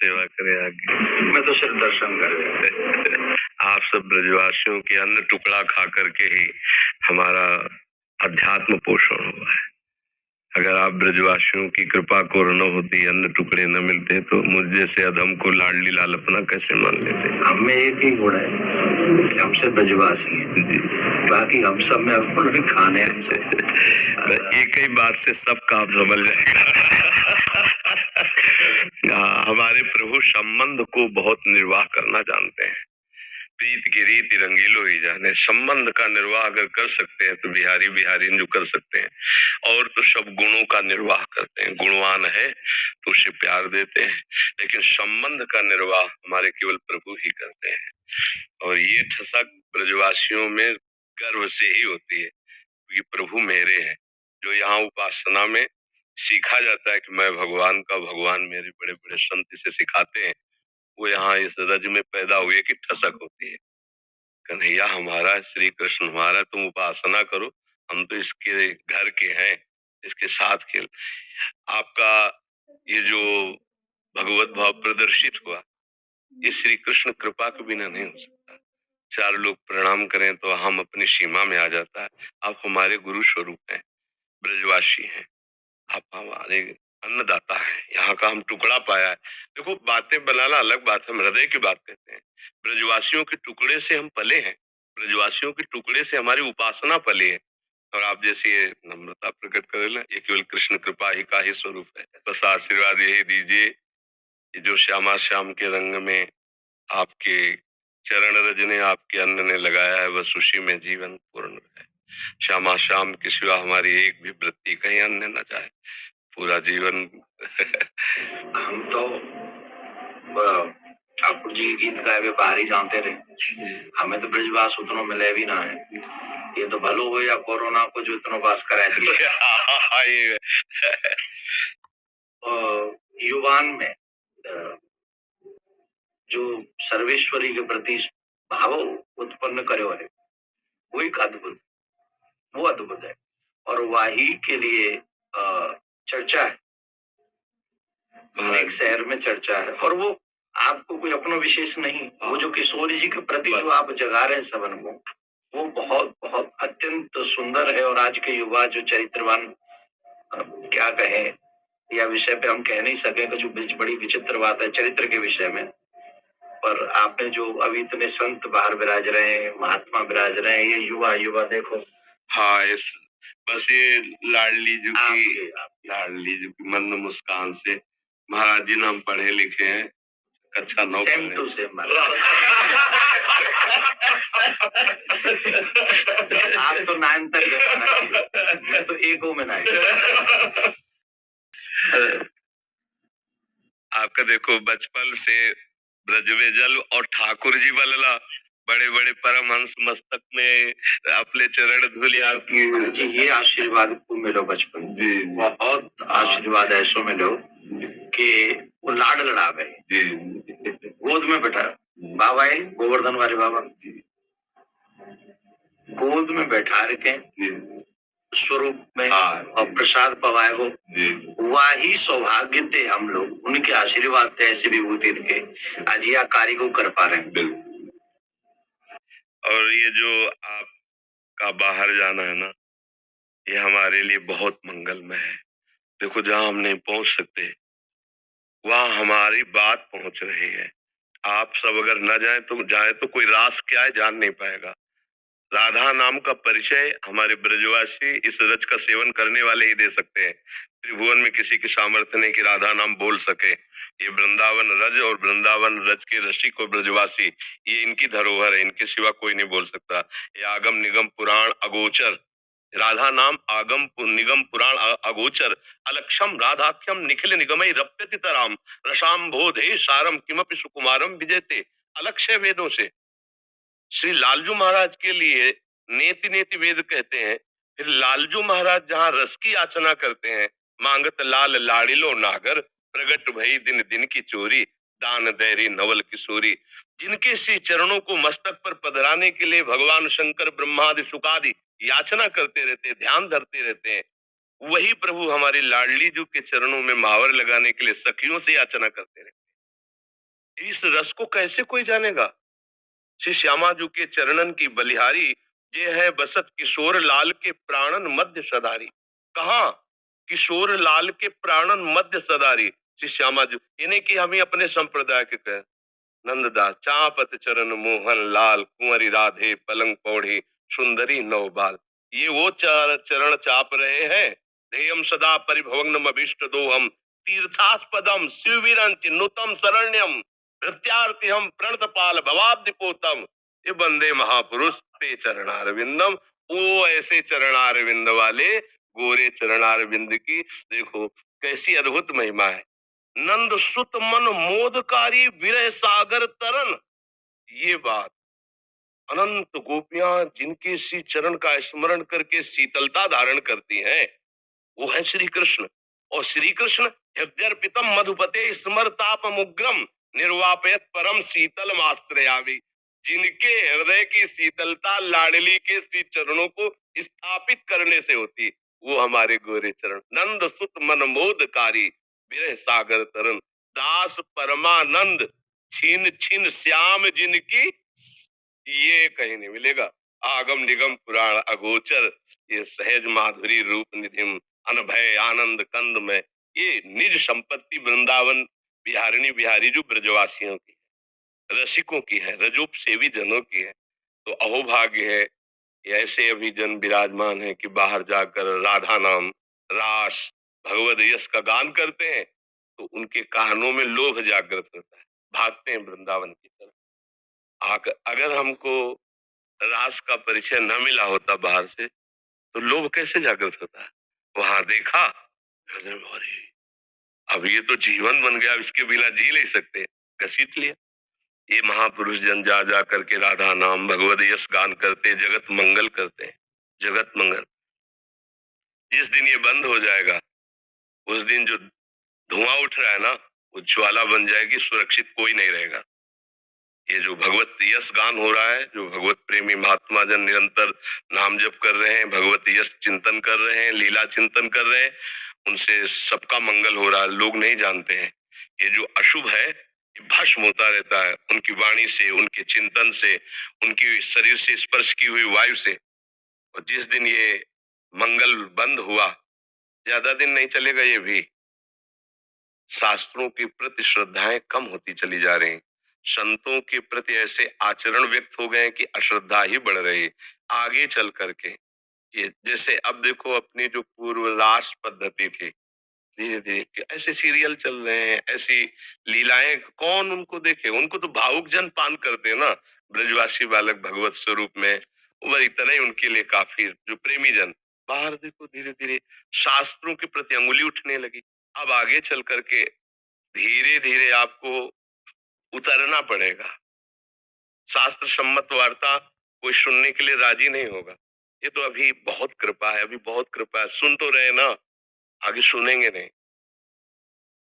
सेवा करे आगे। मैं तो सिर्फ दर्शन कर आप सब ब्रजवासियों के अन्न टुकड़ा खा करके ही हमारा अध्यात्म पोषण हुआ है। अगर आप ब्रजवासियों की कृपा को न होती, अन्न टुकड़े न मिलते, तो मुझ जैसे अधम को लाडली लालपना कैसे मान लेते। हमें एक ही गुण है कि हमसे ब्रजवासी हैं जी, बाकी हम सब में अपने खाने से एक ही बात से सब काम संभल जाएगा। हमारे प्रभु संबंध को बहुत निर्वाह करना जानते हैं। प्रीत की रीति रंगीलो ही जाने। संबंध का निर्वाह अगर कर सकते हैं तो बिहारी बिहारी जो कर सकते हैं, और तो सब गुणों का निर्वाह करते हैं। गुणवान है तो उसे प्यार देते हैं, लेकिन संबंध का निर्वाह हमारे केवल प्रभु ही करते हैं। और ये ठसक ब्रजवासियों में गर्व से ही होती है कि प्रभु मेरे हैं। जो यहाँ उपासना में सीखा जाता है कि मैं भगवान का, भगवान मेरे, बड़े बड़े संत इसे सिखाते हैं, वो यहाँ इस रज में पैदा हुए की ठसक होती है। कन्हैया हमारा, श्री कृष्ण हमारा, तुम उपासना करो, हम तो इसके घर के हैं, इसके साथ खेल। आपका ये जो भगवत भाव प्रदर्शित हुआ, ये श्री कृष्ण कृपा के बिना नहीं हो सकता। चार लोग प्रणाम करें तो हम अपनी सीमा में आ जाता है। आप हमारे गुरु स्वरूप हैं, ब्रजवासी हैं, आप हमारे अन्नदाता है। यहाँ का हम टुकड़ा पाया है। देखो, बातें बनाना अलग बात है, हम हृदय की बात कहते हैं। ब्रजवासियों के टुकड़े से हम पले हैं, ब्रजवासियों के टुकड़े से हमारी उपासना पली है। और आप जैसे ये नम्रता प्रकट करे ना, ये केवल कृष्ण कृपा ही का ही स्वरूप है। बस आशीर्वाद यही दीजिए, जो श्यामा श्याम के रंग में आपके चरण रज ने, आपके अन्न ने लगाया है, बस उसी में जीवन पूर्ण है। श्यामा श्याम के सिवा हमारी एक भी वृत्ति कहीं अन्य न जाए, पूरा जीवन। हम तो ठाकुर जी के गीत गाए हुए बाहर ही जानते रहे, हमें तो ब्रजवास उतना मिले भी ना है। ये तो भलो हो या कोरोना को जो इतना वास कराए दिया। युवान में जो सर्वेश्वरी के प्रति भाव उत्पन्न करो है, वो एक अद्भुत, वो अद्भुत है। और वही के लिए चर्चा है, एक शहर में चर्चा है। और वो आपको कोई अपना विशेष नहीं, वो जो किशोरी जी के प्रति जो आप जगा रहे हैं सबन को, वो बहुत बहुत अत्यंत सुंदर है। और आज के युवा जो चरित्रवान, क्या कहें, या विषय पे हम कह नहीं सके कि जो बड़ी विचित्र बात है चरित्र के विषय में। पर आपने जो अभी इतने संत बाहर विराज रहे हैं, महात्मा विराज रहे हैं, ये युवा युवा देखो। हाँ, इस बस ये लाडली जी की मंद मुस्कान से, महाराज जी नाम पढ़े लिखे हैं, कक्षा 9 सेम टू सेम। आप तो 9 तक गए, मैं तो 1 में ना। आपका देखो, बचपन से ब्रजवे जल और ठाकुर जी बलला, बड़े बड़े परमहंस मस्तक में अपने चरण धूलि आपकी जी। ये आशीर्वाद को मिलो बचपन जी, बहुत आशीर्वाद ऐसो मिलो कि वो लाड लड़ा गए जी, गोद में बैठा बाबा है, गोवर्धन वाले बाबा जी, गोद में बैठा रखे स्वरूप में और प्रसाद पवाए हो, वही सौभाग्य थे हम लोग, उनके आशीर्वाद थे, ऐसी विभूति के आज यह कार्य को कर पा रहे हैं। और ये जो आपका बाहर जाना है ना, ये हमारे लिए बहुत मंगलमय है। देखो, जहां हम नहीं पहुंच सकते, वहां हमारी बात पहुंच रही है। आप सब अगर न जाए तो कोई रास क्या है जान नहीं पाएगा। राधा नाम का परिचय हमारे ब्रजवासी इस रज का सेवन करने वाले ही दे सकते हैं। त्रिभुवन में किसी की सामर्थ्य नहीं कि राधा नाम बोल सके। ये वृंदावन रज और वृंदावन रज के रसिक और ब्रजवासी, ये इनकी धरोहर है, इनके सिवा कोई नहीं बोल सकता। ये आगम निगम पुराण अगोचर, राधा नाम आगम निगम पुराण अगोचर, अलक्षम राधाख्यम निखिल निगमई रप्यति तराम, रसाम बोधे सारम किमपि सुकुमारम विजयते। अलक्ष्य वेदों से श्री लालजू महाराज के लिए नेति नेति वेद कहते हैं। फिर लालजू महाराज जहाँ रस की याचना करते हैं, मांगत लाल लाड़िलो नागर, प्रगट भई दिन दिन की चोरी, दान दैरी नवल किशोरी। जिनके श्री चरणों को मस्तक पर पधराने के लिए भगवान शंकर ब्रह्मादि सुखादि याचना करते रहते, ध्यान धरते रहते हैं, वही प्रभु हमारी लाडली जू के चरणों में महावर लगाने के लिए सखियों से याचना करते रहते। इस रस को कैसे कोई जानेगा? श्री श्यामा जी के चरणन की बलिहारी, ये है बसत किशोर लाल के प्राणन मध्य सदारी। कहा? किशोर लाल के प्राणन मध्य सदारी श्री श्यामा जी। इन्हें की हम ही अपने संप्रदाय के कहें। नंददास चापत चरण मोहन लाल, कुंवरी राधे पलंग पौड़ी, सुंदरी नवबाल। ये वो चरण चाप रहे हैं। ध्येयम सदा परिभवग्नम अभीष्ट दोहम, तीर्थास्पदम शिववीरंच नुतम शरण्यम, प्रत्यार्थिहम प्रणतपाल भवाब्दिपोतम। ये बंदे महापुरुष ते चरणारविंदम। वो ऐसे चरणारविंद वाले गोरे चरणारविंद की देखो कैसी अद्भुत महिमा है। नंद सुत मन मोदकारी विरह सागर तरन। ये बात, अनंत गोपियां जिनके श्री चरण का स्मरण करके शीतलता धारण करती हैं, वो है श्री कृष्ण। और श्री कृष्ण हृदयर्पितम मधुपते स्मरताप मुग्रम, निर्वापयत परम शीतल आश्रयामि। जिनके हृदय की शीतलता लाडली के श्री चरणों को स्थापित करने से होती, वो हमारे गोरे चरण। नंद सुत मन मोदकारी विरह सागर तरन, दास परमानंद छीन छीन श्याम जिनकी, ये कहीं नहीं मिलेगा। आगम निगम पुराण अगोचर, ये सहज माधुरी रूप निधिम, अनभय आनंद कंद में। ये निज संपत्ति वृंदावन बिहारिणी बिहारी जो ब्रजवासियों की, रसिकों की है, रजोप सेवी जनों की है। तो अहोभाग्य है कि ऐसे अभी जन विराजमान है कि बाहर जाकर राधा नाम, रास, भगवद यश का गान करते हैं, तो उनके कानों में लोभ जागृत होता है, भागते हैं वृंदावन की तरफ। अगर हमको रास का परिचय न मिला होता बाहर से, तो लोभ कैसे जागृत होता है? वहां देखा, हृदय में, अरे अब ये तो जीवन बन गया, इसके बिना जी नहीं सकते, घसीट लिया। ये महापुरुष जन जा जा करके राधा नाम भगवद यश गान करते, जगत मंगल करते हैं, जगत मंगल। जिस दिन ये बंद हो जाएगा, उस दिन जो धुआं उठ रहा है ना, वो ज्वाला बन जाएगी, सुरक्षित कोई नहीं रहेगा। ये जो भगवत यश गान हो रहा है, जो भगवत प्रेमी महात्मा जन निरंतर नाम जप कर रहे हैं, भगवत यश चिंतन कर रहे हैं, लीला चिंतन कर रहे हैं, उनसे सबका मंगल हो रहा है, लोग नहीं जानते हैं। ये जो अशुभ है, ये भस्म होता रहता है उनकी वाणी से, उनके चिंतन से, उनकी शरीर से स्पर्श की हुई वायु से। और जिस दिन ये मंगल बंद हुआ, ज्यादा दिन नहीं चलेगा, ये भी शास्त्रों के प्रति श्रद्धाएं कम होती चली जा रही, संतों के प्रति ऐसे आचरण व्यक्त हो गए कि अश्रद्धा ही बढ़ रही आगे चल करके। ये जैसे अब देखो, अपनी जो पूर्व लाश पद्धति थी, धीरे धीरे ऐसे सीरियल चल रहे हैं, ऐसी लीलाएं, कौन उनको देखे? उनको तो भावुक जन पान करते हैं ना, ब्रजवासी बालक भगवत स्वरूप में, वो इतना ही उनके लिए काफी। जो प्रेमी जन बाहर देखो, धीरे धीरे शास्त्रों के प्रति अंगुली उठने लगी। अब आगे चल करके धीरे धीरे आपको उतरना पड़ेगा। शास्त्र सम्मत वार्ता कोई सुनने के लिए राजी नहीं होगा। ये तो अभी बहुत कृपा है, अभी बहुत कृपा है, सुन तो रहे ना, आगे सुनेंगे नहीं।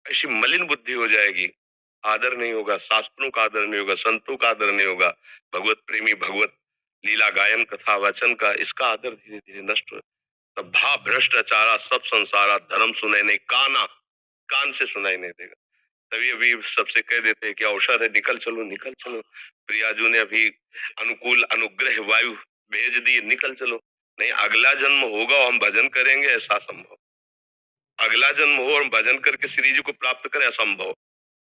ऐसी मलिन बुद्धि हो जाएगी, आदर नहीं होगा, शास्त्रों का आदर नहीं होगा, संतों का आदर नहीं होगा, भगवत प्रेमी भगवत लीला गायन कथा वचन का, इसका आदर धीरे धीरे नष्ट हो। तब भा भ्रष्टाचारा सब संसारा, धर्म सुनाई नहीं काना, कान से सुनाई नहीं देगा। तभी अभी सबसे कह देते हैं कि अवसर है, निकल चलो निकल चलो। प्रियाजू ने अभी अनुकूल अनुग्रह वायु भेज दी, निकल चलो। नहीं, अगला जन्म होगा और हम भजन करेंगे, ऐसा संभव। अगला जन्म हो और भजन करके श्री जी को प्राप्त करें, असंभव।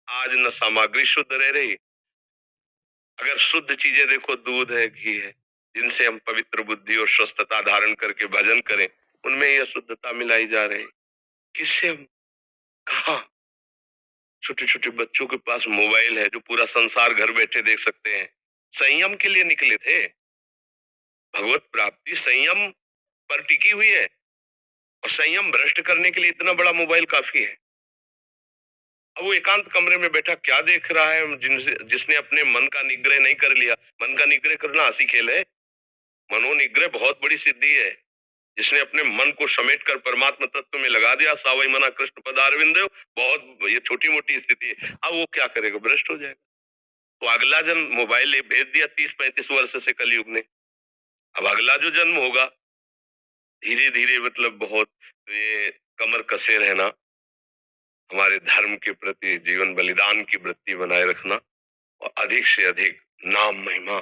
आज न सामग्री शुद्ध रह रही। अगर शुद्ध चीजें देखो, दूध है, घी है, जिनसे हम पवित्र बुद्धि और स्वस्थता धारण करके भजन करें, उनमें यह शुद्धता मिलाई जा रही। किससे हम, कहा? छोटे छोटे बच्चों के पास मोबाइल है, जो पूरा संसार घर बैठे देख सकते हैं। संयम के लिए निकले थे। भगवत प्राप्ति संयम पर टिकी हुई है, और संयम भ्रष्ट करने के लिए इतना बड़ा मोबाइल काफी है। अब वो एकांत कमरे में बैठा क्या देख रहा है, जिसने अपने मन का निग्रह नहीं कर लिया। मन का निग्रह करना हंसी खेल है, मनोनिग्रह बहुत बड़ी सिद्धि है। जिसने अपने मन को समेट कर परमात्मा तत्व में लगा दिया, सावई मना कृष्ण पदारविंद, बहुत ये छोटी मोटी स्थिति है। अब वो क्या करेगा? भ्रष्ट हो जाएगा। तो अगला जन्म मोबाइल ले भेज दिया 30-35 वर्ष से कलयुग ने। अब अगला जो जन्म होगा, धीरे धीरे मतलब बहुत, तो ये कमर कसे रहना, हमारे धर्म के प्रति जीवन बलिदान की वृत्ति बनाए रखना, और अधिक से अधिक नाम महिमा,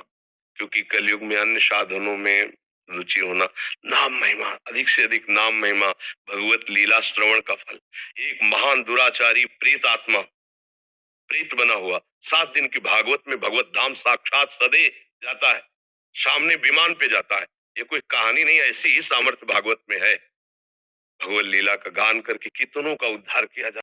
क्योंकि कलयुग में अन्य साधनों में रुचि होना, नाम महिमा, अधिक से अधिक नाम महिमा, भगवत लीला श्रवण का फल। एक महान दुराचारी प्रेत आत्मा, प्रेत बना हुआ 7 दिन की भागवत में भगवत धाम साक्षात सदे जाता है, सामने विमान पे जाता है। ये कोई कहानी नहीं, ऐसी ही सामर्थ्य भागवत में है। भगवत लीला का गान करके कितनों का उद्धार किया जाता है।